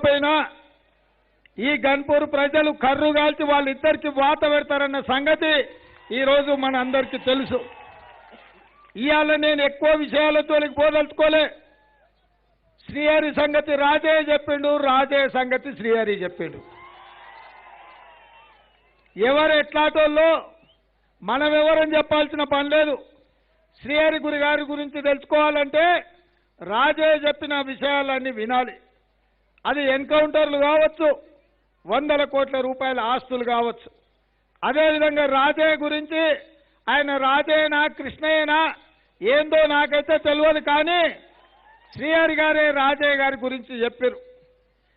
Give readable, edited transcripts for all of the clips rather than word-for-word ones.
పోయినా ఈ గన్పూర్ ప్రజలు కర్రు కాల్చి వాళ్ళిద్దరికి వాత పెడతారన్న సంగతి ఈరోజు మన అందరికీ తెలుసు. ఇవాళ నేను ఎక్కువ విషయాలతో పోదలుచుకోలే. శ్రీహరి సంగతి రాజే చెప్పిండు, రాజే సంగతి శ్రీహరి చెప్పిండు. ఎవరు ఎట్లాటోళ్ళో మనం ఎవరని చెప్పాల్సిన పని లేదు. శ్రీహరి గారి గురించి తెలుసుకోవాలంటే రాజే చెప్పిన విషయాలన్నీ వినాలి. అది ఎన్కౌంటర్లు కావచ్చు, 100 కోట్ల రూపాయల ఆస్తులు కావచ్చు. అదేవిధంగా రాజే గురించి ఆయన రాజేనా కృష్ణయ్యనా ఏందో నాకైతే తెలియదు, కానీ శ్రీహరి గారే రాజే గారి గురించి చెప్పారు.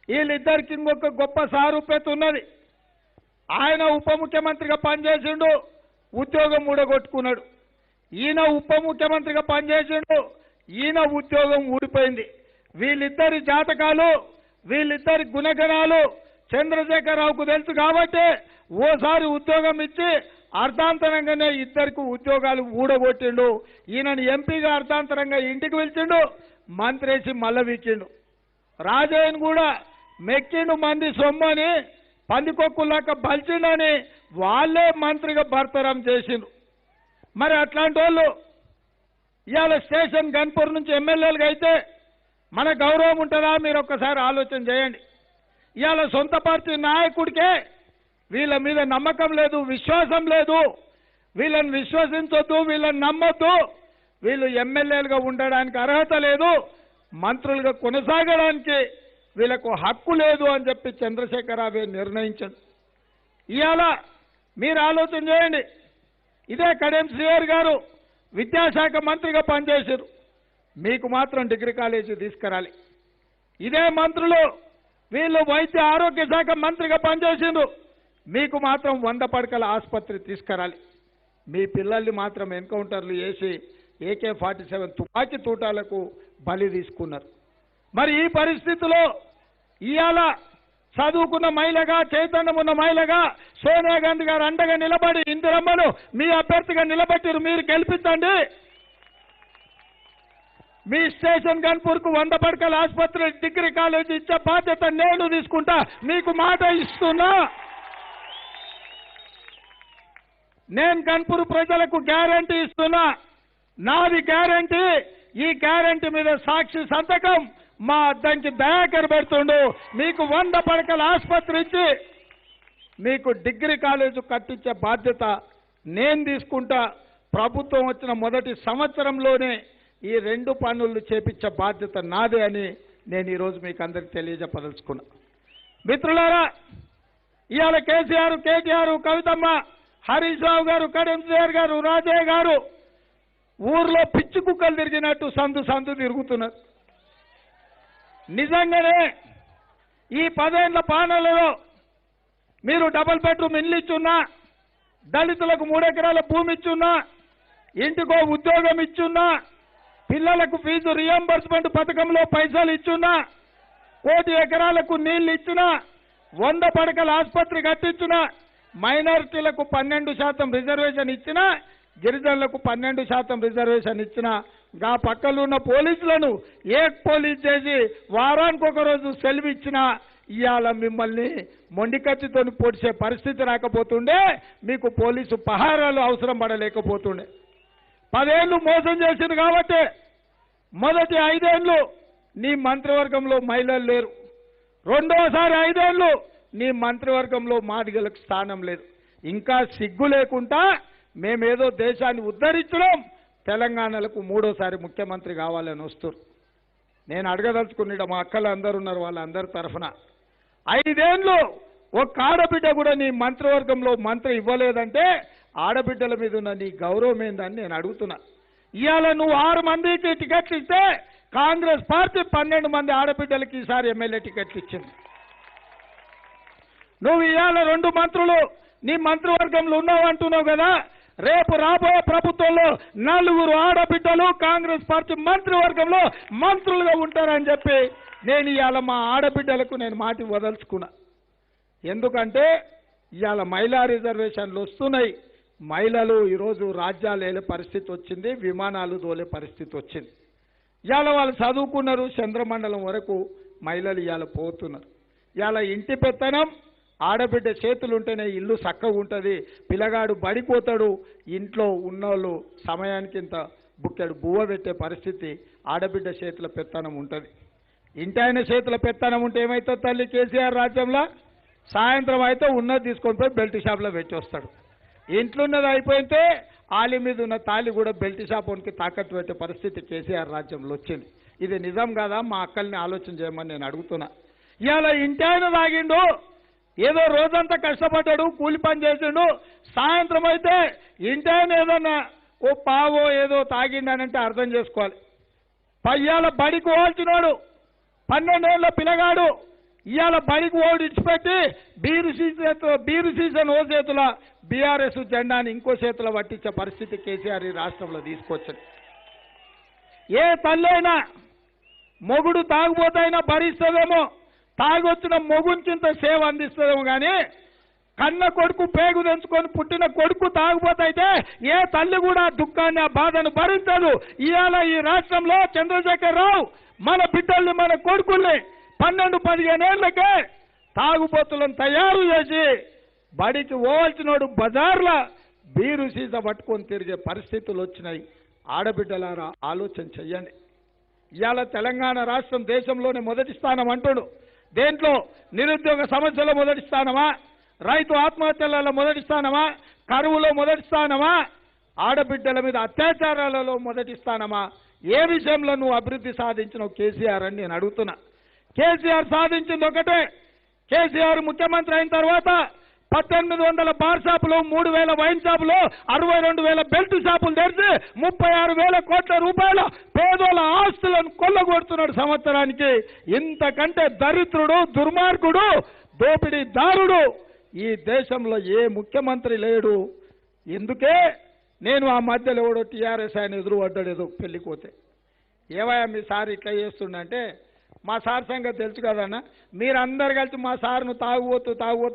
వీళ్ళిద్దరికి ఇంకొక గొప్ప సారూప్యత ఉన్నది. ఆయన ఉప ముఖ్యమంత్రిగా పనిచేసిండు, ఉద్యోగం ఊడగొట్టుకున్నాడు. ఈయన ఉప ముఖ్యమంత్రిగా పనిచేసిండు, ఈయన ఉద్యోగం ఊడిపోయింది. వీళ్ళిద్దరి జాతకాలు, వీళ్ళిద్దరి గుణగణాలు చంద్రశేఖరరావుకు తెలుసు కాబట్టి ఓసారి ఉద్యోగం ఇచ్చి అర్ధాంతరంగానే ఇద్దరికి ఉద్యోగాలు ఊడగొట్టిండు. ఈయనని ఎంపీగా అర్ధాంతరంగా ఇంటికి పిలిచిండు, మంత్రేసి మల్లవిచ్చిండు. రాజయ్యను కూడా మెక్కిండు, మంది సొమ్మని పందికొక్కులాక బలిచిండని వాళ్ళే మంత్రిగా భర్తరం చేసిండు. మరి అట్లాంటి వాళ్ళు ఇవాళ స్టేషన్ గన్పూర్ నుంచి ఎమ్మెల్యేలుగా అయితే మన గౌరవం ఉంటుందా? మీరు ఒక్కసారి ఆలోచన చేయండి. ఇవాళ సొంత పార్టీ నాయకుడికే వీళ్ళ మీద నమ్మకం లేదు, విశ్వాసం లేదు. వీళ్ళని విశ్వసించొద్దు, వీళ్ళని నమ్మొద్దు. వీళ్ళు ఎమ్మెల్యేలుగా ఉండడానికి అర్హత లేదు, మంత్రులుగా కొనసాగడానికి వీళ్ళకు హక్కు లేదు అని చెప్పి చంద్రశేఖరరావు నిర్ణయించాడు. ఇవాళ మీరు ఆలోచన చేయండి. ఇదే కడియం శ్రీహరి గారు విద్యాశాఖ మంత్రిగా పనిచేశారు, మీకు మాత్రం డిగ్రీ కాలేజీ తీసుకురాలి. ఇదే మంత్రులు వీళ్ళు వైద్య ఆరోగ్య శాఖ మంత్రిగా పనిచేసిండ్రు, మీకు మాత్రం 100 పడకల ఆసుపత్రి తీసుకురాలి. మీ పిల్లల్ని మాత్రం ఎన్కౌంటర్లు చేసి AK-47 తుపాకీ తూటాలకు బలి తీసుకున్నారు. మరి ఈ పరిస్థితిలో ఇవాళ చదువుకున్న మహిళగా, చైతన్యం ఉన్న మహిళగా సోనియా గాంధీ గారు అండగా నిలబడి ఇందిరమ్మను మీ అభ్యర్థిగా నిలబెట్టారు, మీరు గెలిపించండి. మీ స్టేషన్ గన్పూర్కు 100 పడకల ఆసుపత్రి, డిగ్రీ కాలేజీ ఇచ్చే బాధ్యత నేను తీసుకుంటా, మీకు మాట ఇస్తున్నా. నేను గన్పూర్ ప్రజలకు గ్యారంటీ ఇస్తున్నా, నాది గ్యారంటీ. ఈ గ్యారంటీ మీద సాక్షి సంతకం మా అద్దంకి దయాకర్ పెడుతుండు. మీకు 100 పడకల ఆసుపత్రి ఇచ్చి మీకు డిగ్రీ కాలేజీ కట్టించే బాధ్యత నేను తీసుకుంటా. ప్రభుత్వం వచ్చిన మొదటి సంవత్సరంలోనే ఈ 2 పనులు చేపించే బాధ్యత నాదే అని నేను ఈరోజు మీకు అందరికి తెలియజెప్పదలుచుకున్నా. మిత్రులారా, ఇవాళ కేసీఆర్, కేటీఆర్, కవితమ్మ, హరీష్ రావు గారు, కడియం శ్రీహరి గారు, రాజయ్య గారు ఊర్లో పిచ్చి కుక్కలు తిరిగినట్టు సందు సందు తిరుగుతున్నారు. నిజంగానే ఈ 10 ఏళ్ల పాలనలో మీరు డబుల్ బెడ్రూమ్ ఇల్లు ఇచ్చున్నా, దళితులకు 3 ఎకరాల భూమి ఇచ్చున్నా, ఇంటికో ఉద్యోగం ఇచ్చున్నా, పిల్లలకు ఫీజు రియంబర్స్మెంట్ పథకంలో పైసలు ఇచ్చున్నా, 1 కోటి ఎకరాలకు నీళ్లు ఇచ్చినా, 100 పడకల ఆసుపత్రి కట్టించినా, మైనారిటీలకు 12% రిజర్వేషన్ ఇచ్చినా, గిరిజనులకు 12% రిజర్వేషన్ ఇచ్చినా, గా పక్కలో ఉన్న పోలీసులను పోలీస్ చేసి వారానికి ఒక రోజు సెలవు ఇచ్చినా ఇవాళ మిమ్మల్ని మొండికచ్చితో పొడిచే పరిస్థితి రాకపోతుండే, మీకు పోలీసు పహారాలు అవసరం పడలేకపోతుండే. 10 ఏళ్ళు మోసం చేసింది కాబట్టి మొదటి 5 ఏళ్ళు నీ మంత్రివర్గంలో మహిళలు లేరు, రెండోసారి 5 ఏళ్ళు నీ మంత్రివర్గంలో మాదిగలకు స్థానం లేదు. ఇంకా సిగ్గు లేకుండా మేమేదో దేశాన్ని ఉద్ధరించడం, తెలంగాణలకు 3వసారి ముఖ్యమంత్రి కావాలని వస్తారు. నేను అడగదలుచుకున్న మా అక్కలు అందరూ ఉన్నారు, వాళ్ళందరి తరఫున 5 ఏళ్ళు ఒక్క ఆడబిడ్డ కూడా నీ మంత్రివర్గంలో మంత్రి ఇవ్వలేదంటే ఆడబిడ్డల మీద ఉన్న నీ గౌరవం ఏందని నేను అడుగుతున్నా. ఇవాళ నువ్వు 6 మందికి టికెట్లు ఇస్తే కాంగ్రెస్ పార్టీ 12 మంది ఆడబిడ్డలకి ఈసారి ఎమ్మెల్యే టికెట్లు ఇచ్చింది. నువ్వు ఇవాళ 2 మంత్రులు నీ మంత్రివర్గంలో ఉన్నావు అంటున్నావు కదా, రేపు రాబోయే ప్రభుత్వంలో 4 ఆడబిడ్డలు కాంగ్రెస్ పార్టీ మంత్రివర్గంలో మంత్రులుగా ఉంటారని చెప్పి నేను ఇవాళ మా ఆడబిడ్డలకు నేను మాట వదలుచుకున్నా. ఎందుకంటే ఇవాళ మహిళా రిజర్వేషన్లు వస్తున్నాయి, మహిళలు ఈరోజు రాజ్యాలు ఏలే పరిస్థితి వచ్చింది, విమానాలు దోలే పరిస్థితి వచ్చింది. ఇవాళ వాళ్ళు చదువుకున్నారు, చంద్రమండలం వరకు మహిళలు ఇవాళ పోతున్నారు. ఇవాళ ఇంటి పెత్తనం ఆడబిడ్డ చేతులు ఉంటేనే ఇల్లు చక్కగా ఉంటుంది, పిల్లగాడు బడిపోతాడు, ఇంట్లో ఉన్నోళ్ళు సమయానికి ఇంత బుక్కెడు బువ్వ పెట్టే పరిస్థితి ఆడబిడ్డ చేతుల పెత్తనం ఉంటుంది. ఇంటి ఆయన చేతుల పెత్తనం ఉంటే ఏమవుతుంది తల్లి? కేసీఆర్ రాజ్యంలో సాయంత్రం అయితే ఉన్నది తీసుకొని పోయి బెల్ట్ షాప్లో పెట్టి వస్తాడు. ఇంట్లో ఉన్నది అయిపోతే ఆలి మీద ఉన్న తాళి కూడా బెల్ట్ షాపుకి తాకట్టు పెట్టే పరిస్థితి కేసీఆర్ రాజ్యంలో వచ్చింది. ఇది నిజం కాదా? మా అక్కల్ని ఆలోచన చేయమని నేను అడుగుతున్నా. ఇవాళ ఇంటి ఆయన తాగిండు, ఏదో రోజంతా కష్టపడ్డాడు, కూలి పని చేసిండు, సాయంత్రం అయితే ఇంటి ఆయన ఏదన్నా ఓ పావో ఏదో తాగిండనంటే అర్థం చేసుకోవాలి. ఇవాళ బడికి పోవాల్సినోడు 12 ఏళ్ళ పిల్లగాడు ఇవాళ బడికి ఓడిచిపెట్టి బీరు సీజన్ ఓ చేతుల బీఆర్ఎస్ జెండాని ఇంకో చేతుల పట్టించే పరిస్థితి కేసీఆర్ ఈ రాష్ట్రంలో తీసుకొచ్చింది. ఏ తల్లైనా మొగుడు తాగుబోతైనా భరిస్తుందేమో, తాగొచ్చిన మొగునికింత సేవ అందిస్తుందేమో, కానీ కన్న కొడుకు పేగు తెంచుకొని పుట్టిన కొడుకు తాగుబోతైతే ఏ తల్లి కూడా దుఃఖాన్ని ఆ బాధను భరించదు. ఇవాళ ఈ రాష్ట్రంలో చంద్రశేఖర్ రావు మన బిడ్డల్ని మన కొడుకుల్ని 12-15 ఏళ్లకే తాగుబోతులను తయారు చేసి బడికి పోవాల్సినోడు బజార్లో బీరు సీస పట్టుకొని తిరిగే పరిస్థితులు వచ్చినాయి. ఆడబిడ్డలారా ఆలోచన చెయ్యండి. ఇవాళ తెలంగాణ రాష్ట్రం దేశంలోనే మొదటి స్థానం అంటాడు. దేంట్లో? నిరుద్యోగ సమస్యలో మొదటి స్థానమా? రైతు ఆత్మహత్యలలో మొదటి స్థానమా? కరువులో మొదటి స్థానమా? ఆడబిడ్డల మీద అత్యాచారాలలో మొదటి స్థానమా? ఏ విషయంలో నువ్వు అభివృద్ధి సాధించినావు కేసీఆర్ అని నేను అడుగుతున్నా. కేసీఆర్ సాధించింది ఒకటే. కేసీఆర్ ముఖ్యమంత్రి అయిన తర్వాత 1800 బార్ షాపులు, 3000 వైన్ షాపులు, 62,000 బెల్ట్ షాపులు తెరిచి 36,000 కోట్ల రూపాయల పేదోళ్ళ ఆస్తులను కొల్లగొడుతున్నాడు సంవత్సరానికి. ఇంతకంటే దరిద్రుడు, దుర్మార్గుడు, దోపిడీదారుడు ఈ దేశంలో ఏ ముఖ్యమంత్రి లేడు. ఎందుకే నేను ఆ మధ్యలో ఎవడో టీఆర్ఎస్ ఆయన ఎదురు పడ్డాడు ఏదో పెళ్ళిపోతే, ఏవయ్యా మీ సార్ ఇట్లా చేస్తుండంటే, మా సార్ సంగతి తెలుసు కదన్నా, మీరందరు కలిసి మా సార్ను తాగుబోతూ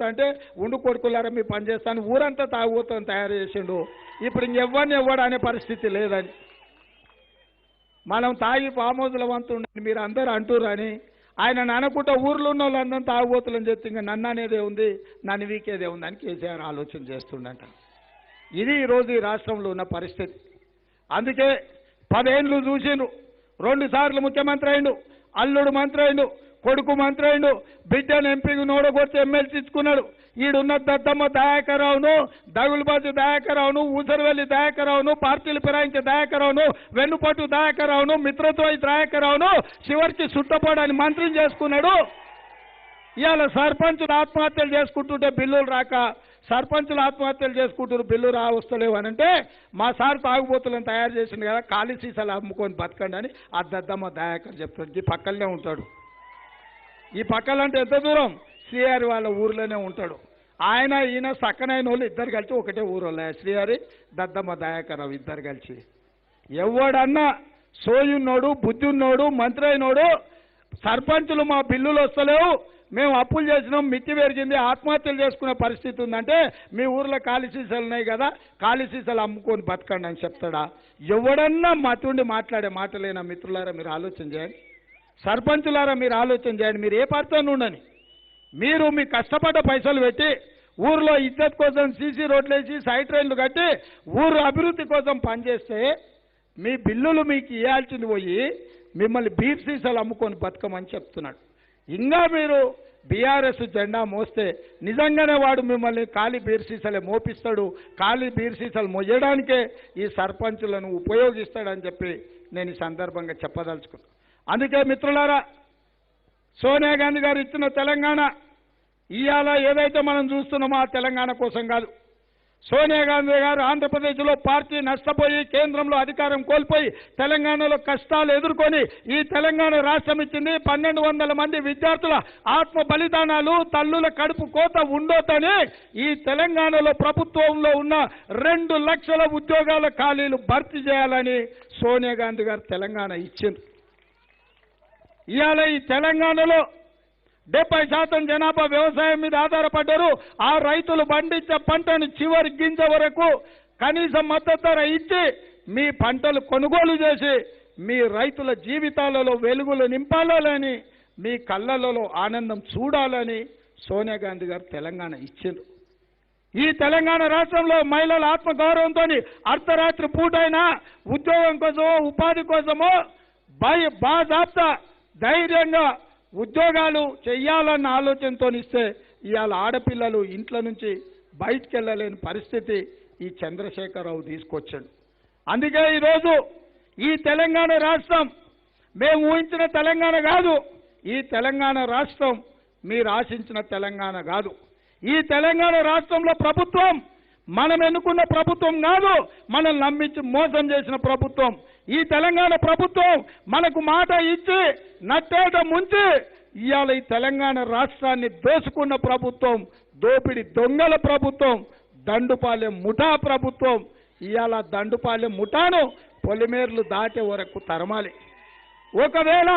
అంటే ఉండు కొడుకులారా మీ పని చేస్తాను, ఊరంతా తాగుబోతూ తయారు చేసిండు. ఇప్పుడు ఇంకెవ్వరిని ఇవ్వడం అనే పరిస్థితి లేదని, మనం తాగి ఫామ్ హౌస్ల వంతుండని మీరు అందరూ అంటురని ఆయన అనుకుంటా ఊర్లో ఉన్న వాళ్ళందరూ తాగుబోతులని చెప్తే ఇంకా నన్ను అనేదే ఉంది, నన్ను వీకేదే ఉంది అని కేసీఆర్ ఆలోచన చేస్తుండట. ఇది ఈరోజు ఈ రాష్ట్రంలో ఉన్న పరిస్థితి. అందుకే 10 ఏళ్ళు చూసిండు, 2 సార్లు ముఖ్యమంత్రి అయిండు, అల్లుడు మంత్రి అయిండు, కొడుకు మంత్రి అయిండు, బిడ్డను ఎంపీకి నోడగొట్టి ఎమ్మెల్సీ ఇచ్చుకున్నాడు. ఈడున్న దద్దమ్మ దయాకరావును, దగులుబాజు దయాకరావును, ఊసరవెల్లి దయాకరావును, పార్టీలు ఫిరాయించే దయాకరావును, వెన్నుపట్టు దయాకరావును, మిత్రత్వ దయాకరావును చివరికి సుట్టపోడని మంత్రిని చేసుకున్నాడు. ఇవాళ సర్పంచులు ఆత్మహత్యలు చేసుకుంటుంటే బిల్లులు రాక సర్పంచులు ఆత్మహత్యలు చేసుకుంటున్నారు, బిల్లు వస్తలేవు అని అంటే మా సార్ తాగుబోతులను తయారు చేసిండు కదా, ఖాళీ సీసాలు అమ్ముకొని బతకండి అని ఆ దద్దమ్మ దయాకర్ చెప్తాడు. ఈ పక్కనే ఉంటాడు. ఈ పక్కలంటే ఎంత దూరం? శ్రీహరి వాళ్ళ ఊర్లోనే ఉంటాడు. ఆయన ఈయన సక్కనైన వాళ్ళు ఇద్దరు కలిసి ఒకటే ఊరోళ్ళ, శ్రీహరి దద్దమ్మ దయాకర్ ఇద్దరు కలిసి. ఎవడన్నా సోయున్నోడు, బుద్ధి ఉన్నోడు, మంత్రి అయినోడు సర్పంచులు మా బిల్లులు వస్తలేవు, మేము అప్పులు చేసినాం, మిత్తి పెరిగింది, ఆత్మహత్యలు చేసుకునే పరిస్థితి ఉందంటే మీ ఊర్లో ఖాళీ సీసాలు ఉన్నాయి కదా, ఖాళీ సీసాలు అమ్ముకొని బతకండి అని చెప్తాడా? ఎవడన్నా మతుండి మాట్లాడే మాటలేనా? మిత్రులారా మీరు ఆలోచన చేయండి, సర్పంచులారా మీరు ఆలోచన చేయండి. మీరు ఏ పార్టీలో ఉండని, మీరు మీ కష్టపడ్డ పైసలు పెట్టి ఊర్లో ఇజ్జత్ కోసం సీసీ రోడ్లు వేసి సైడ్ రైన్లు కట్టి ఊరు అభివృద్ధి కోసం పనిచేస్తే మీ బిల్లులు మీకు ఇవ్వాల్సింది పోయి మిమ్మల్ని బీర్ సీసాలు అమ్ముకొని బతకమని చెప్తున్నాడు. ఇంకా మీరు బీఆర్ఎస్ జెండా మోస్తే నిజంగానే వాడు మిమ్మల్ని ఖాళీ బీర్ సీసాలే మోపిస్తాడు, ఖాళీ బీర్ సీసాలు మోయడానికే ఈ సర్పంచులను ఉపయోగిస్తాడని చెప్పి నేను ఈ సందర్భంగా చెప్పదలుచుకున్నాను. అందుకే మిత్రులారా, సోనియా గాంధీ గారు ఇచ్చిన తెలంగాణ ఇవాళ ఏదైతే మనం చూస్తున్నామో ఆ తెలంగాణ కోసం కాదు. సోనియా గాంధీ గారు ఆంధ్రప్రదేశ్లో పార్టీ నష్టపోయి కేంద్రంలో అధికారం కోల్పోయి తెలంగాణలో కష్టాలు ఎదుర్కొని ఈ తెలంగాణ రాష్ట్రం ఇచ్చింది. 1200 మంది విద్యార్థుల ఆత్మ బలిదానాలు, తల్లుల కడుపు కోత ఉండొద్దని ఈ తెలంగాణలో ప్రభుత్వంలో ఉన్న 2 లక్షల ఉద్యోగాల ఖాళీలు భర్తీ చేయాలని సోనియా గాంధీ గారు తెలంగాణ ఇచ్చింది. ఇవాళ ఈ తెలంగాణలో 70% జనాభా వ్యవసాయం మీద ఆధారపడ్డారు. ఆ రైతులు పండించే పంటను చివరి గింజ వరకు కనీసం మద్దతు ధర ఇచ్చి మీ పంటలు కొనుగోలు చేసి మీ రైతుల జీవితాలలో వెలుగులు నింపాలని మీ కళ్ళలలో ఆనందం చూడాలని సోనియా గాంధీ గారు తెలంగాణ ఇచ్చిండ్రు. ఈ తెలంగాణ రాష్ట్రంలో మహిళల ఆత్మగౌరవంతో అర్ధరాత్రి పూటైనా ఉద్యోగం కోసమో ఉపాధి కోసమో బాజాబ్తా ధైర్యంగా ఉద్యోగాలు చెయ్యాలన్న ఆలోచనతో ఇస్తే ఇవాళ ఆడపిల్లలు ఇంట్లో నుంచి బయటికి వెళ్ళలేని పరిస్థితి ఈ చంద్రశేఖరరావు తీసుకొచ్చాడు. అందుకే ఈరోజు ఈ తెలంగాణ రాష్ట్రం మేము ఊహించిన తెలంగాణ కాదు. ఈ తెలంగాణ రాష్ట్రం మీరు ఆశించిన తెలంగాణ కాదు. ఈ తెలంగాణ రాష్ట్రంలో ప్రభుత్వం మనం ఎన్నుకున్న ప్రభుత్వం కాదు, మనల్ని నమ్మించి మోసం చేసిన ప్రభుత్వం. ఈ తెలంగాణ ప్రభుత్వం మనకు మాట ఇచ్చి నట్టేట ముంచి ఇవాళ ఈ తెలంగాణ రాష్ట్రాన్ని దోసుకున్న ప్రభుత్వం, దోపిడి దొంగల ప్రభుత్వం, దండుపాలెం ముఠా ప్రభుత్వం. ఇవాళ దండుపాలెం ముఠాను పొలిమేర్లు దాటే వరకు తరమాలి. ఒకవేళ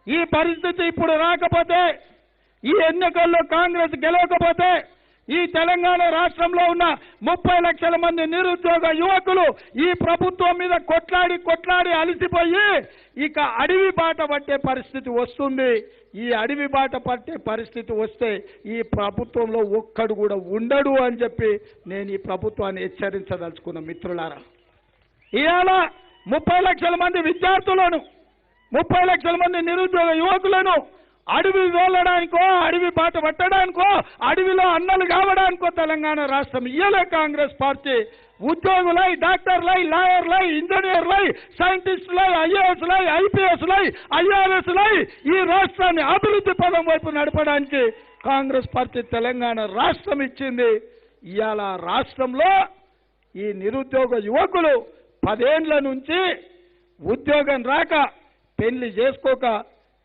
ఈ పరిస్థితి ఇప్పుడు రాకపోతే, ఈ ఎన్నికల్లో కాంగ్రెస్ గెలవకపోతే ఈ తెలంగాణ రాష్ట్రంలో ఉన్న 30 లక్షల మంది నిరుద్యోగ యువకులు ఈ ప్రభుత్వం మీద కొట్లాడి అలసిపోయి ఇక అడవి బాట పట్టే పరిస్థితి వస్తుంది. ఈ అడవి బాట పట్టే పరిస్థితి వస్తే ఈ ప్రభుత్వంలో ఒక్కడు కూడా ఉండడు అని చెప్పి నేను ఈ ప్రభుత్వాన్ని హెచ్చరించదలుచుకున్న మిత్రులారా. ఇవాళ 30 లక్షల మంది విద్యార్థులను, 30 లక్షల మంది నిరుద్యోగ యువకులను అడవి వెళ్ళడానికో, అడవి బాట పట్టడానికో, అడవిలో అన్నలు కావడానికో తెలంగాణ రాష్ట్రం ఇయ్యలే కాంగ్రెస్ పార్టీ. ఉద్యోగులై, డాక్టర్లై, లాయర్లై, ఇంజనీర్లై, సైంటిస్టులై, ఐఏఎస్లై, ఐపీఎస్లై, ఐఆర్ఎస్లై ఈ రాష్ట్రాన్ని అభివృద్ధి పదం వైపు నడపడానికి కాంగ్రెస్ పార్టీ తెలంగాణ రాష్ట్రం ఇచ్చింది. ఇవాళ రాష్ట్రంలో ఈ నిరుద్యోగ యువకులు 10 ఏండ్ల నుంచి ఉద్యోగం రాక, పెళ్లి చేసుకోక,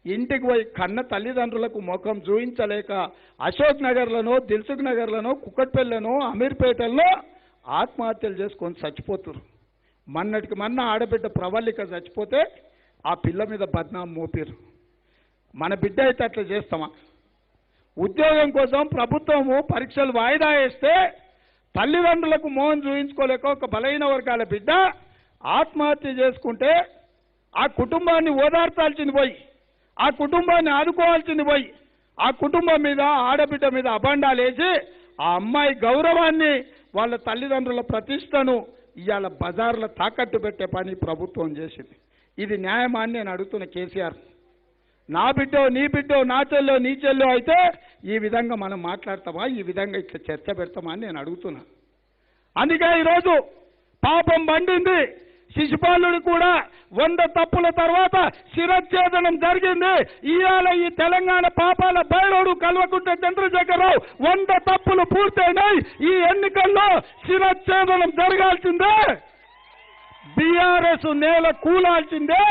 ఇంటికి పోయి కన్న తల్లిదండ్రులకు ముఖం చూయించలేక అశోక్ నగర్లను, దిల్సుఖ్ నగర్లను, కుక్కట్పల్లిను, అమీర్పేటల్లో ఆత్మహత్యలు చేసుకొని చచ్చిపోతున్నారు. మొన్నటికి మొన్న ఆడబిడ్డ ప్రవల్లిక చచ్చిపోతే ఆ పిల్ల మీద బద్నాం మోపిరు. మన బిడ్డ అయితే అట్లా చేస్తామా? ఉద్యోగం కోసం ప్రభుత్వము పరీక్షలు వాయిదా వేస్తే తల్లిదండ్రులకు మోహం చూయించుకోలేక ఒక బలహీన వర్గాల బిడ్డ ఆత్మహత్య చేసుకుంటే ఆ కుటుంబాన్ని ఓదార్చాల్సింది పోయి, ఆ కుటుంబాన్ని ఆదుకోవాల్సింది పోయి, ఆ కుటుంబం మీద, ఆడబిడ్డ మీద అబండాలు వేసి ఆ అమ్మాయి గౌరవాన్ని, వాళ్ళ తల్లిదండ్రుల ప్రతిష్టను ఇవాళ బజార్లో తాకట్టు పెట్టే పని ప్రభుత్వం చేసింది. ఇది న్యాయమా అని నేను అడుగుతున్న కేసీఆర్. నా బిడ్డో, నీ బిడ్డో, నా చెల్లో, నీ చెల్లో అయితే ఈ విధంగా మనం మాట్లాడతామా? ఈ విధంగా ఇట్లా చర్చ పెడతామా అని నేను అడుగుతున్నా. అందుకే ఈరోజు పాపం పండింది. శిశుపాలుడు కూడా 100 తప్పుల తర్వాత శిరచ్ఛేదనం జరిగింది. ఇవాళ ఈ తెలంగాణ పాపాల బైరోడు కల్వకుంట్ల చంద్రశేఖరరావు 100 తప్పులు పూర్తయినాయి. ఈ ఎన్నికల్లో శిరచ్ఛేదనం జరగాల్సిందే, బీఆర్ఎస్ నేల కూలాల్సిందే,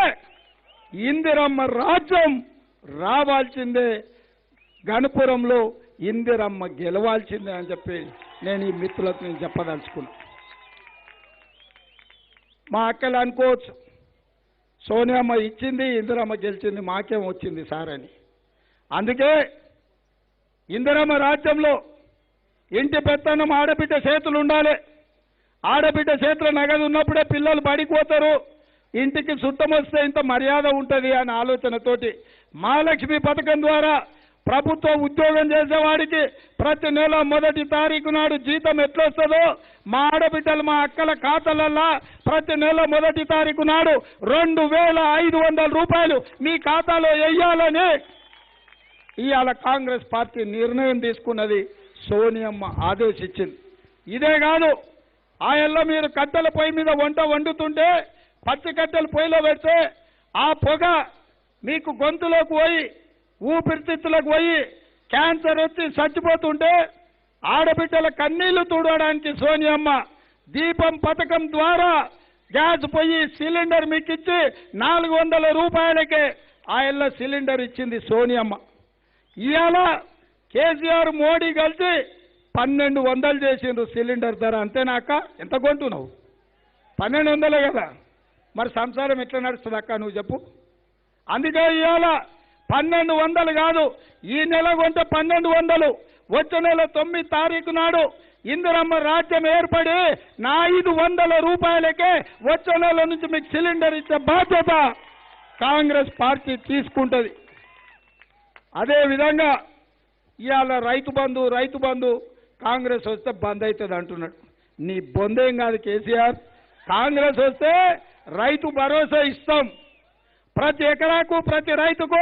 ఇందిరమ్మ రాజ్యం రావాల్సిందే, గణపురంలో ఇందిరమ్మ గెలవాల్సిందే అని చెప్పి నేను ఈ మిత్రులకు నేను చెప్పదలుచుకున్నా. మా అక్కలు అనుకోవచ్చు, సోనియమ్మ ఇచ్చింది, ఇందిరమ్మ గెలిచింది, మాకేం వచ్చింది సార్ అని. అందుకే ఇందిరమ్మ రాజ్యంలో ఇంటి పెత్తనం ఆడబిడ్డ చేతులు ఉండాలి. ఆడబిడ్డ చేతుల నగదు ఉన్నప్పుడే పిల్లలు బడిపోతారు, ఇంటికి చుట్టం వస్తే ఇంత మర్యాద ఉంటుంది అనే ఆలోచనతోటి మహాలక్ష్మి పథకం ద్వారా ప్రభుత్వ ఉద్యోగం చేసేవాడికి ప్రతి నెల 1వ తారీఖు నాడు జీతం ఎట్లొస్తుందో మా ఆడబిడ్డలు, మా అక్కల ఖాతాలల్లో ప్రతి నెల 1వ తారీఖు నాడు 2500 రూపాయలు మీ ఖాతాలో వేయాలని ఇవాళ కాంగ్రెస్ పార్టీ నిర్ణయం తీసుకున్నది, సోనియమ్మ ఆదేశించింది. ఇదే కాదు, ఆ ఎల్ల మీరు కట్టెల పొయ్యి మీద వంట వండుతుంటే పచ్చి కట్టెల పొయ్యిలో పెడితే ఆ పొగ మీకు గొంతులోకి పోయి, ఊపిరితిత్తులకు పోయి క్యాన్సర్ వచ్చి చచ్చిపోతుంటే ఆడబిడ్డల కన్నీళ్లు తుడవడానికి సోనియమ్మ దీపం పథకం ద్వారా గ్యాస్ పొయ్యి సిలిండర్ మీకు ఇచ్చి 400 రూపాయలకే ఆ ఎల్ల సిలిండర్ ఇచ్చింది సోనియమ్మ. ఇవాళ కేసీఆర్, మోడీ కలిసి 1200 చేసిండ్రు సిలిండర్ ధర. అంతేనాక ఎంత కొంటున్నావు? 1200 కదా. మరి సంసారం ఎట్లా నడుస్తుంది అక్క నువ్వు చెప్పు? అందుకే ఇవాళ 1200 కాదు, ఈ నెల కొంటే 1200, వచ్చే నెల 9వ తారీఖు నాడు ఇందిరమ్మ రాజ్యం ఏర్పడి 500 రూపాయలకే వచ్చే నెల నుంచి మీకు సిలిండర్ ఇచ్చే బాధ్యత కాంగ్రెస్ పార్టీ తీసుకుంటుంది. అదేవిధంగా ఇవాళ రైతు బంధు కాంగ్రెస్ వస్తే బంద్ అవుతుంది అంటున్నాడు. నీ బొందేం కాదు కేసీఆర్. కాంగ్రెస్ వస్తే రైతు భరోసా ఇస్తాం. ప్రతి ఎకరాకు ప్రతి రైతుకు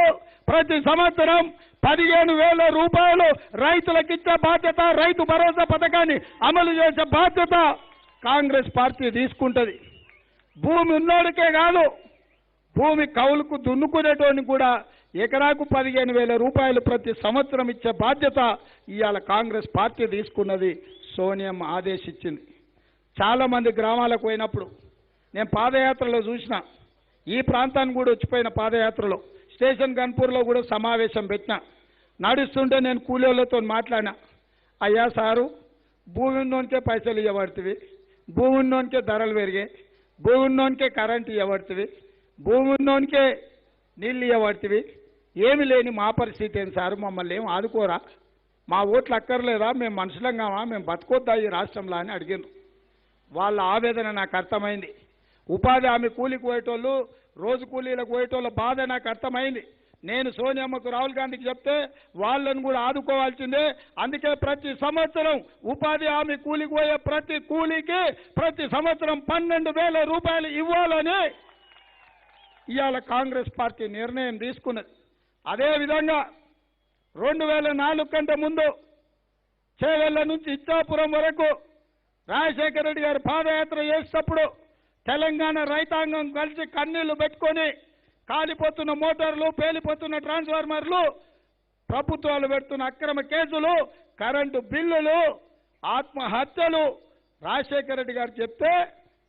ప్రతి సంవత్సరం 15,000 రూపాయలు రైతులకిచ్చే బాధ్యత, రైతు భరోసా పథకాన్ని అమలు చేసే బాధ్యత కాంగ్రెస్ పార్టీ తీసుకుంటుంది. భూమి ఉన్నోడికే కాదు, భూమి కౌలుకు దున్నుకునేటోని కూడా ఎకరాకు 15,000 రూపాయలు ప్రతి సంవత్సరం ఇచ్చే బాధ్యత ఇవాళ కాంగ్రెస్ పార్టీ తీసుకున్నది. సోనియమ్మ ఆదేశించింది. చాలామంది గ్రామాలకు పోయినప్పుడు నేను పాదయాత్రలో చూసిన, ఈ ప్రాంతాన్ని కూడా వచ్చిపోయిన పాదయాత్రలో స్టేషన్ గన్పూర్లో కూడా సమావేశం పెట్టిన. నడుస్తుంటే నేను కూలీలతో మాట్లాడినా, అయ్యా సారు, భూమి ఉన్నోనికే పైసలు ఇవ్వబడుతుంది, భూమి ఉన్నోనికే ధరలు పెరిగాయి, భూమి ఉన్నోనికే కరెంటు ఇవ్వబడుతుంది, భూమి ఉన్నోనికే నీళ్ళు ఇవ్వబడుతుంది, ఏమి లేని మా పరిస్థితి ఏంటి సార్, మమ్మల్ని ఏం ఆదుకోరా, మా ఓట్లు అక్కర్లేదా, మేము మనుషులం కావా, మేము బతుకొద్దా ఈ రాష్ట్రంలో అని అడిగారు. వాళ్ళ ఆవేదన నాకు అర్థమైంది. ఉపాధి హామీ కూలికి పోయేటోళ్ళు, రోజు కూలీలకు పోయేటోళ్ళ బాధ నాకు అర్థమైంది. నేను సోనియమ్మకు, రాహుల్ గాంధీకి చెప్తే వాళ్ళను కూడా ఆదుకోవాల్సిందే. అందుకే ప్రతి సంవత్సరం ఉపాధి హామీ కూలికి పోయే ప్రతి కూలీకి ప్రతి సంవత్సరం 12,000 రూపాయలు ఇవ్వాలని ఇవాళ కాంగ్రెస్ పార్టీ నిర్ణయం తీసుకున్నది. అదేవిధంగా 2004 కంటే ముందు చేవెళ్ల నుంచి ఇచ్చాపురం వరకు రాజశేఖర రెడ్డి గారు పాదయాత్ర చేసేటప్పుడు తెలంగాణ రైతాంగం కలిసి కన్నీళ్లు పెట్టుకొని కాలిపోతున్న మోటార్లు, పేలిపోతున్న ట్రాన్స్ఫార్మర్లు, ప్రభుత్వాలు పెడుతున్న అక్రమ కేసులు, కరెంటు బిల్లులు, ఆత్మహత్యలు రాజశేఖర రెడ్డి గారు చెప్తే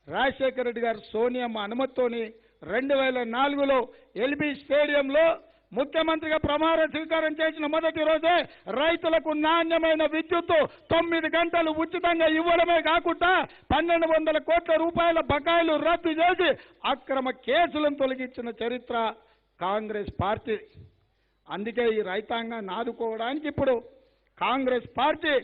రాజశేఖర రెడ్డి గారు సోనియమ్మ అనుమతితోని 2004లో ఎల్బీ స్టేడియంలో ముఖ్యమంత్రిగా ప్రమాణ స్వీకారం చేసిన మొదటి రోజే రైతులకు నాణ్యమైన విద్యుత్తు 9 గంటలు ఉచితంగా ఇవ్వడమే కాకుండా 1,200 కోట్ల రూపాయల బకాయిలు రద్దు చేసి అక్రమ కేసులను తొలగించిన చరిత్ర కాంగ్రెస్ పార్టీ. అందుకే ఈ రైతాంగాన్ని ఆదుకోవడానికి ఇప్పుడు కాంగ్రెస్ పార్టీ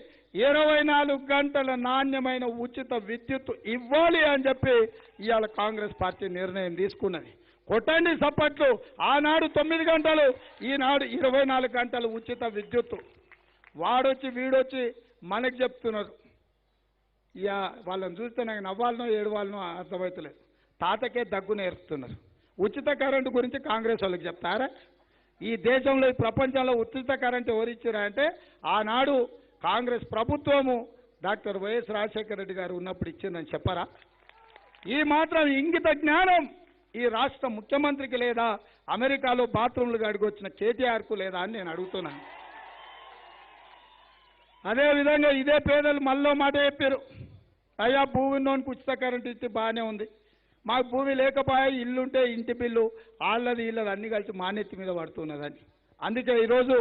24 గంటల నాణ్యమైన ఉచిత విద్యుత్తు ఇవ్వాలి అని చెప్పి ఇవాళ కాంగ్రెస్ పార్టీ నిర్ణయం తీసుకున్నది. కొట్టండి సప్పట్లు. ఆనాడు 9 గంటలు, ఈనాడు 24 గంటలు ఉచిత విద్యుత్తు. వాడొచ్చి వీడొచ్చి మనకు చెప్తున్నారు. ఇక వాళ్ళని చూస్తే నాకు నవ్వాలనో ఏడవాలనో అర్థమవుతలేదు. తాతకే దగ్గు నేర్పుతున్నారు. ఉచిత కరెంటు గురించి కాంగ్రెస్ వాళ్ళకి చెప్తారా? ఈ దేశంలో, ఈ ప్రపంచంలో ఉచిత కరెంటు ఎవరిచ్చారా అంటే ఆనాడు కాంగ్రెస్ ప్రభుత్వము డాక్టర్ వైఎస్ రాజశేఖర రెడ్డి గారు ఉన్నప్పుడు ఇచ్చిందని చెప్పరా? ఈ మాత్రం ఇంగిత జ్ఞానం ఈ రాష్ట్ర ముఖ్యమంత్రికి లేదా, అమెరికాలో బాత్రూంలు గడిగి వచ్చిన కేటీఆర్కు లేదా అని నేను అడుగుతున్నాను. అదేవిధంగా ఇదే పేదలు మళ్ళీ మాట చెప్పారు, అయ్యా భూమి ఉన్నోనికి ఉచిత కరెంటు ఇస్తే బాగానే ఉంది, మాకు భూమి లేకపోయా, ఇల్లుంటే ఇంటి బిల్లు వాళ్ళది వీళ్ళది అన్ని కలిసి మానెత్తి మీద పడుతున్నదని. అందుకే ఈరోజు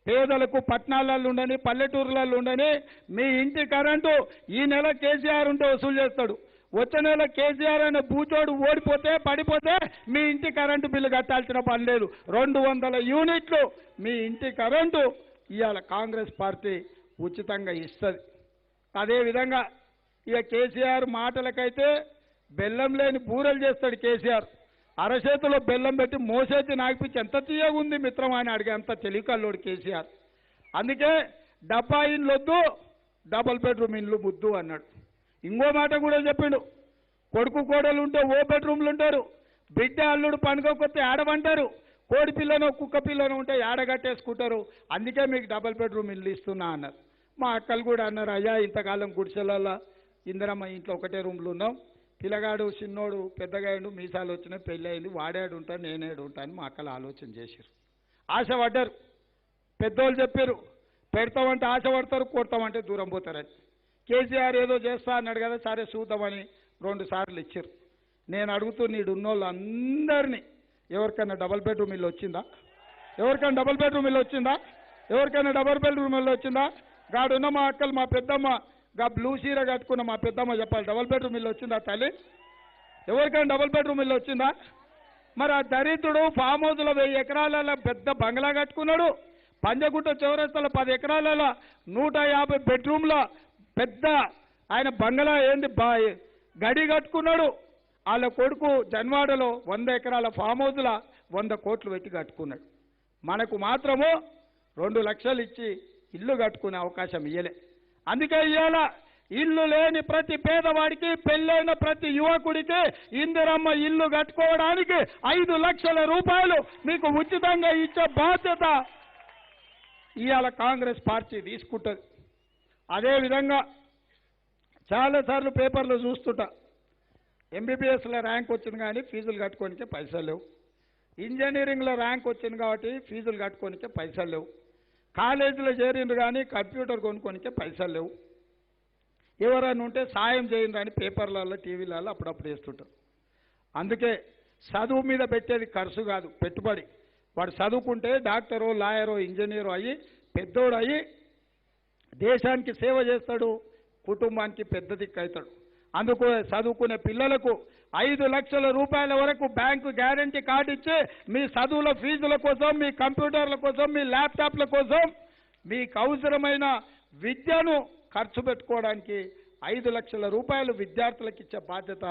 పేదలకు పట్టణాలలో ఉండని, పల్లెటూరులలో ఉండని మీ ఇంటి కరెంటు ఈ నెల కేసీఆర్ ఉంటే వసూలు చేస్తాడు. వచ్చే నెల కేసీఆర్ అనే బూచోడు ఓడిపోతే, పడిపోతే మీ ఇంటి కరెంటు బిల్లు కట్టాల్సిన పని లేదు. 200 యూనిట్లు మీ ఇంటి కరెంటు ఇవాళ కాంగ్రెస్ పార్టీ ఉచితంగా ఇస్తుంది. అదేవిధంగా ఇక కేసీఆర్ మాటలకైతే బెల్లం లేని బూరెలు చేస్తాడు కేసీఆర్. అరచేతిలో బెల్లం పెట్టి మోసేతి నాగిపించి ఎంత తీయగా ఉంది మిత్రం అని అడిగే అంత తెలివికల్లోడు కేసీఆర్. అందుకే డబ్బా ఇండ్లు వద్దు, డబుల్ బెడ్రూమ్ ఇండ్లు ముద్దు అన్నాడు. ఇంకో మాట కూడా చెప్పిండు, కొడుకు కోడలు ఉంటే ఓ బెడ్రూమ్లు ఉంటారు, బిడ్డ అల్లుడు పండుగకొస్తే ఆడమంటారు, కోడి పిల్లనో కుక్క పిల్లనో ఉంటే ఆడగట్టేసుకుంటారు, అందుకే మీకు డబుల్ బెడ్రూమ్ ఇల్లు ఇస్తున్నా అన్నారు. మా అక్కలు కూడా అన్నారు, అయ్యా ఇంతకాలం గుడిసెలలో ఇందిరమ్మ ఇంట్లో ఒకటే రూమ్లు ఉన్నాం, పిల్లగాడు చిన్నోడు పెద్దగాడు మీసాలు వచ్చినాయి, పెళ్ళి అయింది, వాడాడు ఉంటాను నేనేడు ఉంటాను మా అక్కలు ఆలోచన చేశారు. ఆశపడ్డారు. పెద్దోళ్ళు చెప్పారు, పెడతామంటే ఆశపడతారు, కొడతామంటే దూరం పోతారని. కేసీఆర్ ఏదో చేస్తా అన్నాడు కదా, సరే చూద్దామని 2 సార్లు ఇచ్చారు. నేను అడుగుతూ నీడు ఉన్నోళ్ళు అందరినీ, ఎవరికైనా డబుల్ బెడ్రూమ్ ఇల్లు వచ్చిందా? ఎవరికైనా డబుల్ బెడ్రూమ్ ఇల్లు వచ్చిందా? ఎవరికైనా డబుల్ బెడ్రూమ్ ఇల్లు వచ్చిందా? గాడున్న మా అక్కలు, మా పెద్దమ్మ, గా బ్లూ చీర కట్టుకున్న మా పెద్దమ్మ చెప్పాలి, డబుల్ బెడ్రూమ్ ఇల్లు వచ్చిందా తల్లి? ఎవరికైనా డబుల్ బెడ్రూమ్ ఇల్లు వచ్చిందా? మరి ఆ దరిద్రుడు ఫామ్ హౌస్లో 1000 ఎకరాలలో పెద్ద బంగ్లా కట్టుకున్నాడు, పంజగుట్ట చౌరస్తాలో 10 ఎకరాలలో 150 బెడ్రూమ్ల పెద్ద ఆయన బంగ్లా ఏంది గడి కట్టుకున్నాడు. వాళ్ళ కొడుకు జన్వాడలో 100 ఎకరాల ఫామ్ హౌస్ల 100 కోట్లు పెట్టి కట్టుకున్నాడు. మనకు మాత్రము 2 లక్షలు ఇచ్చి ఇల్లు కట్టుకునే అవకాశం ఇయ్యలే. అందుకే ఇవాళ ఇల్లు లేని ప్రతి పేదవాడికి, పెళ్ళైన ప్రతి యువకుడికి ఇందిరమ్మ ఇల్లు కట్టుకోవడానికి 5 లక్షల రూపాయలు మీకు ఉచితంగా ఇచ్చే బాధ్యత ఇవాళ కాంగ్రెస్ పార్టీ తీసుకుంటుంది. అదేవిధంగా చాలాసార్లు పేపర్లో చూస్తుంటా, ఎంబీబీఎస్లో ర్యాంక్ వచ్చింది కానీ ఫీజులు కట్టుకోనికే పైసలు లేవు, ఇంజనీరింగ్లో ర్యాంక్ వచ్చింది కాబట్టి ఫీజులు కట్టుకోనికే పైసలు లేవు, కాలేజీలో చేరిండ్రు కానీ కంప్యూటర్ కొనుక్కోనికే పైసలు లేవు, ఎవరైనా ఉంటే సాయం చేయండి అని పేపర్లలో టీవీలలో అప్పుడప్పుడు వేస్తుంటారు. అందుకే చదువు మీద పెట్టేది ఖర్చు కాదు, పెట్టుబడి. వాడు చదువుకుంటే డాక్టరో, లాయరో, ఇంజనీరో అయ్యి పెద్దోడు అయ్యి దేశానికి సేవ చేస్తాడు, కుటుంబానికి పెద్ద దిక్కు అవుతాడు. అందుకు చదువుకునే పిల్లలకు 5 లక్షల రూపాయల వరకు బ్యాంకు గ్యారంటీ కార్డు ఇచ్చి మీ చదువుల ఫీజుల కోసం, మీ కంప్యూటర్ల కోసం, మీ ల్యాప్టాప్ల కోసం, మీకు అవసరమైన విద్యను ఖర్చు పెట్టుకోవడానికి 5 లక్షల రూపాయలు విద్యార్థులకు ఇచ్చే బాధ్యత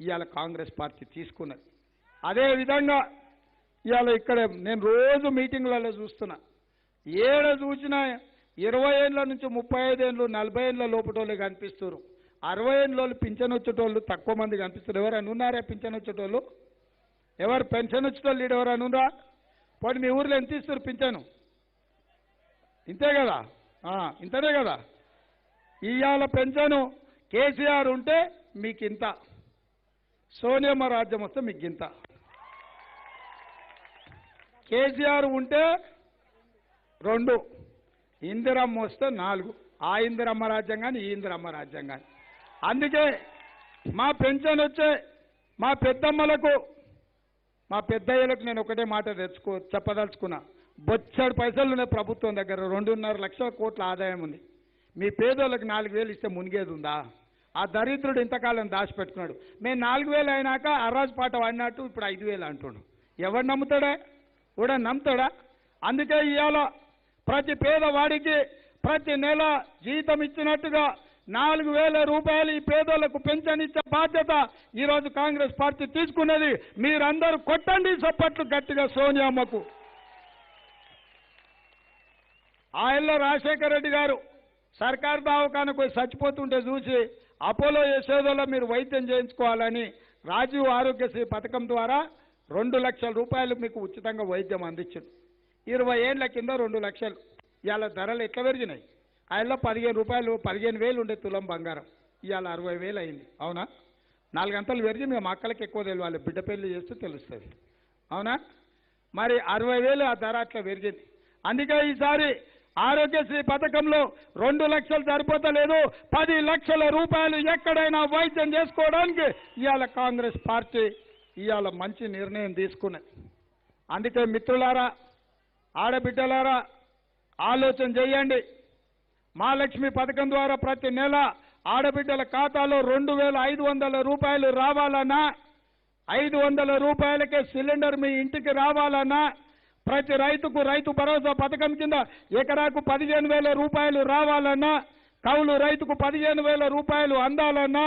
ఇవాళ కాంగ్రెస్ పార్టీ తీసుకున్నది. అదేవిధంగా ఇవాళ ఇక్కడ నేను రోజు మీటింగ్లలో చూస్తున్నా, ఏడ చూసినా 20 ఏళ్ళ నుంచి 35 ఏళ్ళు 40 ఏళ్ళ లోపటోళ్ళు కనిపిస్తారు. 60 ఏళ్ళోళ్ళు పింఛన్ వచ్చేటోళ్ళు తక్కువ మంది కనిపిస్తారు. ఎవరైనా ఉన్నారా పింఛన్ వచ్చేటోళ్ళు? ఎవరు పెన్షన్ వచ్చేటోళ్ళు లీడ్ ఎవరైనా ఉన్నారా? పోనీ మీ ఊర్లో ఎంత ఇస్తారు పింఛను? ఇంతే కదా, ఇంతనే కదా. ఇవాళ పెన్షను కేసీఆర్ ఉంటే మీకు ఇంత, సోనియమ్మ రాజ్యం వస్తే మీకు ఇంత. కేసీఆర్ ఉంటే 2, ఇందిరమ్మ వస్తే 4. ఆ ఇందిరమ్మ రాజ్యం కానీ ఈ ఇందిరమ్మ రాజ్యం కానీ. అందుకే మా పెన్షన్ వచ్చే మా పెద్దమ్మలకు, మా పెద్దయ్యలకు నేను ఒకటే మాట చెప్పదలుచుకున్నా. బొచ్చడు పైసలు ఉన్నాయి ప్రభుత్వం దగ్గర, 2.5 లక్షల కోట్ల ఆదాయం ఉంది. మీ పేదోళ్ళకి 4,000 ఇస్తే మునిగేది ఉందా? ఆ దరిద్రుడు ఇంతకాలం దాచిపెట్టుకున్నాడు. మేము 4,000 అయినాక అర్రాజు పాట వాడినట్టు ఇప్పుడు 5,000 అంటున్నాడు. ఎవరు నమ్ముతాడా? కూడా నమ్ముతాడా? అందుకే ఇవాళ ప్రతి పేదవాడికి ప్రతి నెల జీతం ఇచ్చినట్టుగా 4,000 రూపాయలు ఈ పేదోళ్లకు పెన్షన్ ఇచ్చే బాధ్యత ఈరోజు కాంగ్రెస్ పార్టీ తీసుకున్నది. మీరందరూ కొట్టండి చప్పట్లు గట్టిగా సోనియమ్మకు. ఆయనలో రాజశేఖర రెడ్డి గారు సర్కారు దవాఖానకు పోయి చచ్చిపోతుంటే చూసి అపోలో యశోదలో మీరు వైద్యం చేయించుకోవాలని రాజీవ్ ఆరోగ్యశ్రీ పథకం ద్వారా 2 లక్షల రూపాయలు మీకు ఉచితంగా వైద్యం అందించారు. 20 ఏళ్ల కింద 2 లక్షలు. ఇవాళ ధరలు ఎట్లా పెరిగినాయి? ఆయనలో 15 రూపాయలు 15,000 ఉండే తులం బంగారం ఇవాళ 60,000 అయింది. అవునా? 4 గంటలు పెరిగింది. మా అక్కలకి ఎక్కువ తెలియాలి, బిడ్డ పెళ్లి చేస్తే తెలుస్తుంది. అవునా? మరి 60,000 ఆ ధర అట్లా పెరిగింది. అందుకే ఈసారి ఆరోగ్యశ్రీ పథకంలో 2 లక్షలు సరిపోతలేదు, 10 లక్షల రూపాయలు ఎక్కడైనా వైద్యం చేసుకోవడానికి ఇవాళ కాంగ్రెస్ పార్టీ ఇవాళ మంచి నిర్ణయం తీసుకున్నది. అందుకే మిత్రులారా, ఆడబిడ్డలారా ఆలోచన చేయండి. మహాలక్ష్మి పథకం ద్వారా ప్రతి నెల ఆడబిడ్డల ఖాతాలో 2,500 రూపాయలు రావాలన్నా, 500 రూపాయలకే సిలిండర్ మీ ఇంటికి రావాలన్నా, ప్రతి రైతుకు రైతు భరోసా పథకం కింద ఎకరాకు 15,000 రూపాయలు రావాలన్నా, కౌలు రైతుకు 15,000 రూపాయలు అందాలన్నా,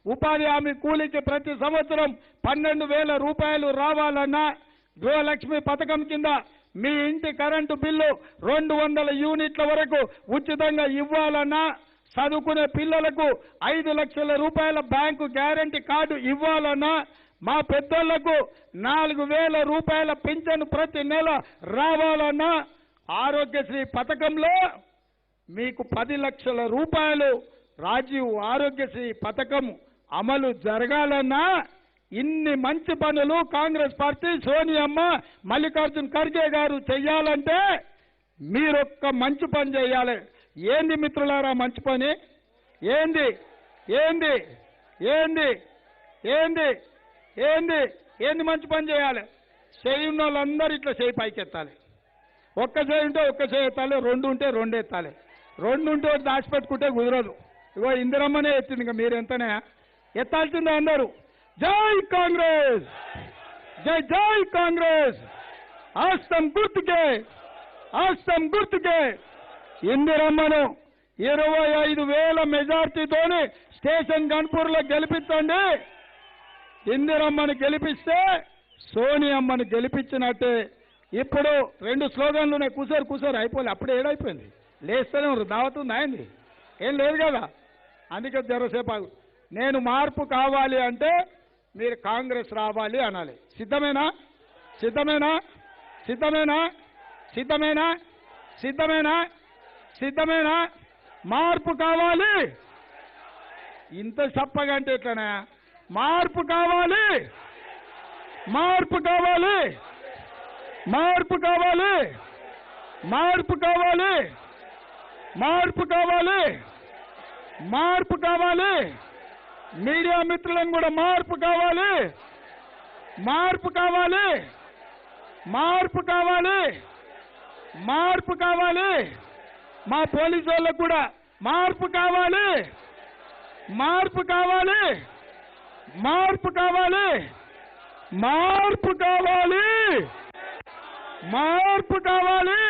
ఉపాధి హామీ కూలికి ప్రతి సంవత్సరం 12,000 రూపాయలు రావాలన్నా, గృహలక్ష్మి పథకం కింద మీ ఇంటి కరెంటు బిల్లు 200 యూనిట్ల వరకు ఉచితంగా ఇవ్వాలన్నా, చదువుకునే పిల్లలకు 5 లక్షల రూపాయల బ్యాంకు గ్యారంటీ కార్డు ఇవ్వాలన్నా, మా పెద్దోళ్లకు 4,000 రూపాయల పింఛను ప్రతి నెల రావాలన్నా, ఆరోగ్యశ్రీ పథకంలో మీకు 10 లక్షల రూపాయలు రాజీవ్ ఆరోగ్యశ్రీ పథకం అమలు జరగాలన్నా, ఇన్ని మంచి పనులు కాంగ్రెస్ పార్టీ సోనియమ్మ మల్లికార్జున్ ఖర్గే గారు చెయ్యాలంటే మీరొక్క మంచి పని చేయాలి. ఏంది మిత్రులారా మంచి పని? ఏంది ఏంది ఏంది ఏంది ఏంది ఏంది మంచి పని చేయాలి? చేయి ఉన్న వాళ్ళందరూ ఇట్లా చేయి పైకెత్తాలి. ఒక్క చేయి ఉంటే ఒక్క చేయి ఎత్తాలి, 2 ఉంటే 2 ఎత్తాలి. 2 ఉంటే దాచిపెట్టుకుంటే కుదరదు. ఇగో ఇందిరమ్మనే ఎత్తింది, ఇంకా మీరెంతనే ఎత్తాల్సిందే అందరూ. జై కాంగ్రెస్, జై జై కాంగ్రెస్. ఆస్తం గుర్తుకే, ఆస్తం గుర్తుకే ఇందిరమ్మను 25,000 మెజార్టీతోని స్టేషన్ గన్పూర్లో గెలిపించండి. ఇందిరమ్మను గెలిపిస్తే సోనియమ్మను గెలిపించినట్టే. ఇప్పుడు 2 స్లోగన్లు ఉన్నాయి, కూసోరు కూసోరు అయిపోలే, అప్పుడు ఏడైపోయింది, లేస్తూనే ఉన్నారు, దావతుంది అయింది, ఏం లేదు కదా. అందుకే జరసేపు ఆగు. నేను మార్పు కావాలి అంటే మీరు కాంగ్రెస్ రావాలి అనాలి. సిద్ధమేనా? సిద్ధమేనా? సిద్ధమేనా? సిద్ధమేనా? సిద్ధమేనా? సిద్ధమేనా? మార్పు కావాలి. ఇంత చప్పగా అంటే ఎట్లనా? మార్పు కావాలి, మార్పు కావాలి, మార్పు కావాలి, మార్పు కావాలి, మార్పు కావాలి, మార్పు కావాలి. మీడియా మిత్రులను కూడా మార్పు కావాలి, మార్పు కావాలి, మార్పు కావాలి, మార్పు కావాలి. మా పోలీసు వాళ్ళకు కూడా మార్పు కావాలి, మార్పు కావాలి, మార్పు కావాలి, మార్పు కావాలి, మార్పు కావాలి.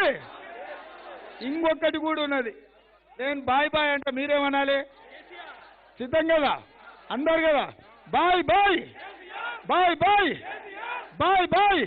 ఇంకొకటి కూడా ఉన్నది. నేను బాయ్ బాయ్ అంటే మీరేమనాలి? సిద్ధం కదా అందరు కదా? Bye bye, bye bye, bye bye.